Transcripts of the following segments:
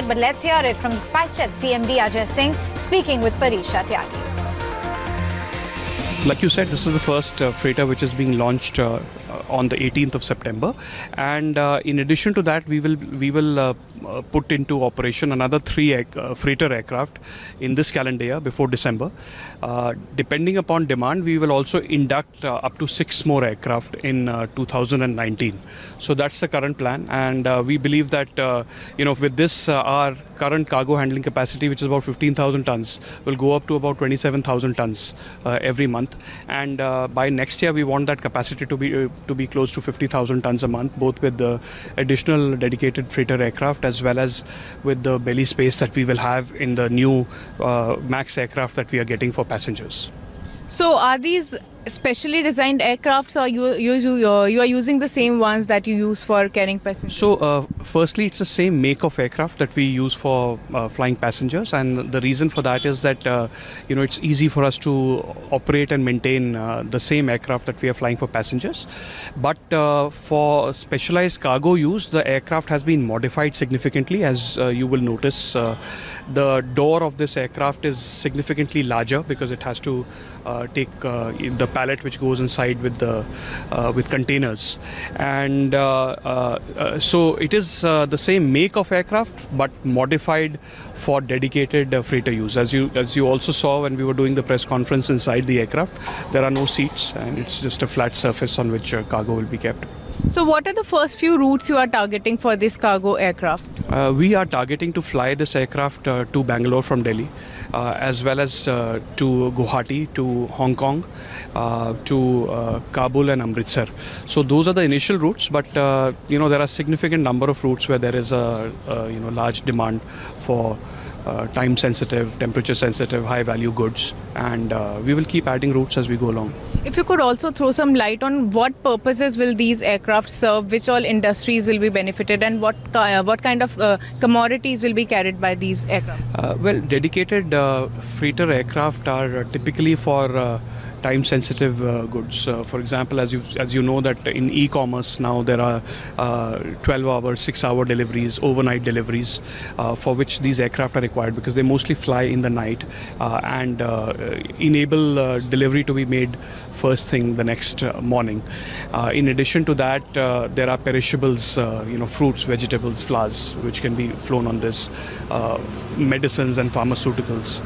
But let's hear it from the Spicejet CMD Ajay Singh speaking with Parisha Tyagi. Like you said, this is the first freighter which is being launched on the 18th of September, and in addition to that, we will put into operation another 3 freighter aircraft in this calendar year before December. Depending upon demand, we will also induct up to 6 more aircraft in 2019. So that's the current plan, and we believe that with this our current cargo handling capacity, which is about 15,000 tons, will go up to about 27,000 tons every month. And by next year, we want that capacity to be close to 50,000 tons a month, both with the additional dedicated freighter aircraft as well as with the belly space that we will have in the new MAX aircraft that we are getting for passengers. So are these specially designed aircrafts, or you are using the same ones that you use for carrying passengers? So firstly, it's the same make of aircraft that we use for flying passengers, and the reason for that is that it's easy for us to operate and maintain the same aircraft that we are flying for passengers. But for specialized cargo use, the aircraft has been modified significantly. As you will notice, the door of this aircraft is significantly larger because it has to take the pallet which goes inside with containers, and so it is the same make of aircraft but modified for dedicated freighter use. As you also saw when we were doing the press conference inside the aircraft, there are no seats and it's just a flat surface on which cargo will be kept. So what are the first few routes you are targeting for this cargo aircraft? We are targeting to fly this aircraft to Bangalore from Delhi, as well as to Guwahati, to Hong Kong, to Kabul and Amritsar. So those are the initial routes, but there are a significant number of routes where there is a large demand for time-sensitive, temperature-sensitive, high-value goods, and we will keep adding routes as we go along. If you could also throw some light on what purposes will these aircraft serve, which all industries will be benefited, and what kind of commodities will be carried by these aircraft? Well, dedicated freighter aircraft are typically for time-sensitive goods. For example, as you know that in e-commerce now there are 12-hour, 6-hour deliveries, overnight deliveries, for which these aircraft are required because they mostly fly in the night and enable delivery to be made first thing the next morning. In addition to that, there are perishables, fruits, vegetables, flowers, which can be flown on this, medicines and pharmaceuticals,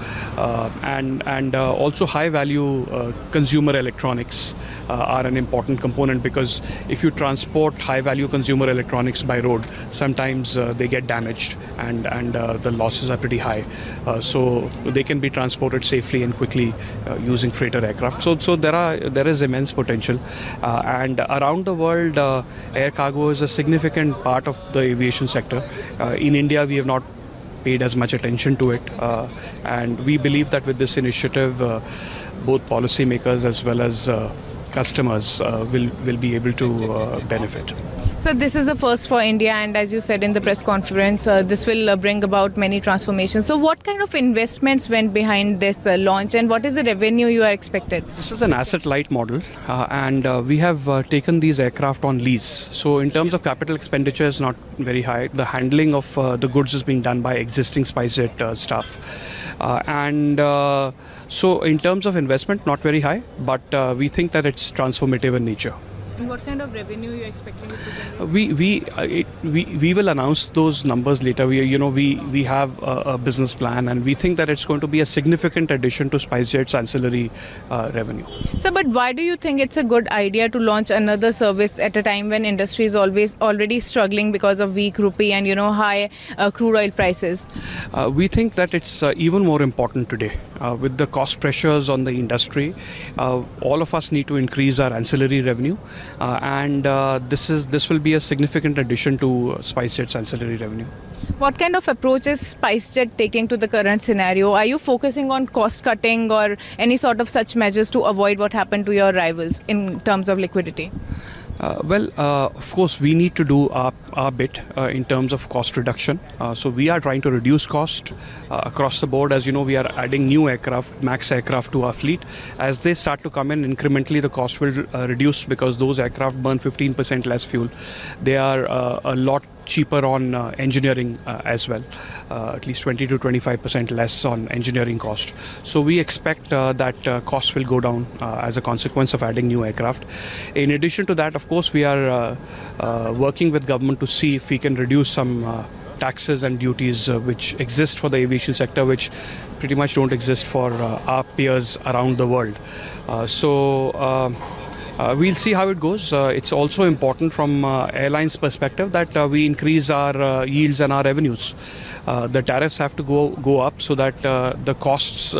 and also high-value consumer electronics are an important component, because if you transport high-value consumer electronics by road, sometimes they get damaged and the losses are pretty high. So they can be transported safely and quickly using freighter aircraft. So there is immense potential, and around the world, air cargo is a significant part of the aviation sector. In India, we have not paid as much attention to it, and we believe that with this initiative, both policymakers as well as customers will be able to benefit. So this is the first for India, and as you said in the press conference, this will bring about many transformations. So what kind of investments went behind this launch, and what is the revenue you are expected? This is an asset-light model, and we have taken these aircraft on lease. So in terms of capital expenditure, it's not very high. The handling of the goods is being done by existing Spicejet staff. So in terms of investment, not very high, but we think that it's transformative in nature. And what kind of revenue are you expecting it to generate? We will announce those numbers later. We have a business plan, and we think that it's going to be a significant addition to Spicejet's ancillary revenue. So, but why do you think it's a good idea to launch another service at a time when industry is already struggling because of weak rupee and high crude oil prices? We think that it's even more important today. With the cost pressures on the industry, all of us need to increase our ancillary revenue. And this will be a significant addition to Spicejet's ancillary revenue. What kind of approach is Spicejet taking to the current scenario? Are you focusing on cost cutting or any sort of such measures to avoid what happened to your rivals in terms of liquidity? Of course, we need to do our bit in terms of cost reduction. So we are trying to reduce cost across the board. As you know, we are adding new aircraft, MAX aircraft to our fleet. As they start to come in, incrementally the cost will reduce because those aircraft burn 15% less fuel. They are a lot cheaper on engineering as well, at least 20 to 25% less on engineering cost. So we expect that costs will go down as a consequence of adding new aircraft. In addition to that, of course, we are working with government to see if we can reduce some taxes and duties which exist for the aviation sector, which pretty much don't exist for our peers around the world. We'll see how it goes. It's also important from airlines' perspective that we increase our yields and our revenues. The tariffs have to go up so that the costs,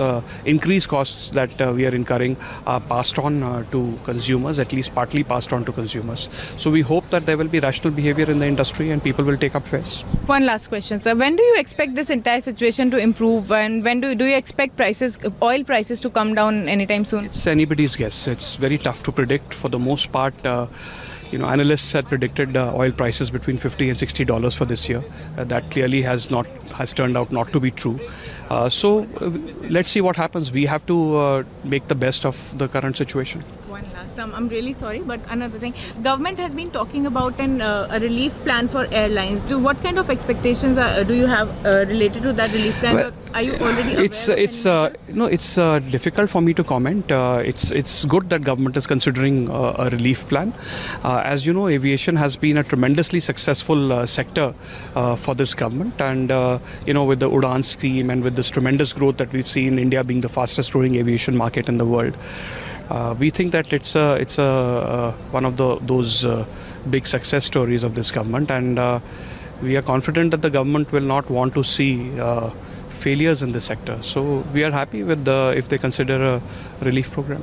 increased costs that we are incurring are passed on to consumers, at least partly passed on to consumers. So we hope that there will be rational behavior in the industry and people will take up fares. One last question, sir. When do you expect this entire situation to improve, and when do you expect oil prices to come down anytime soon? It's anybody's guess. It's very tough to predict. For the most part, analysts had predicted oil prices between $50 and $60 for this year. That clearly has turned out not to be true. So let's see what happens. We have to make the best of the current situation. One last, I'm really sorry, but another thing. Government has been talking about a relief plan for airlines. What kind of expectations do you have related to that relief plan? Well, are you already aware it's difficult for me to comment. It's good that government is considering a relief plan. As you know, aviation has been a tremendously successful sector for this government, and with the Udan scheme and with this tremendous growth that we've seen, India being the fastest growing aviation market in the world. We think that it's one of those big success stories of this government, and we are confident that the government will not want to see failures in this sector. So we are happy with if they consider a relief program.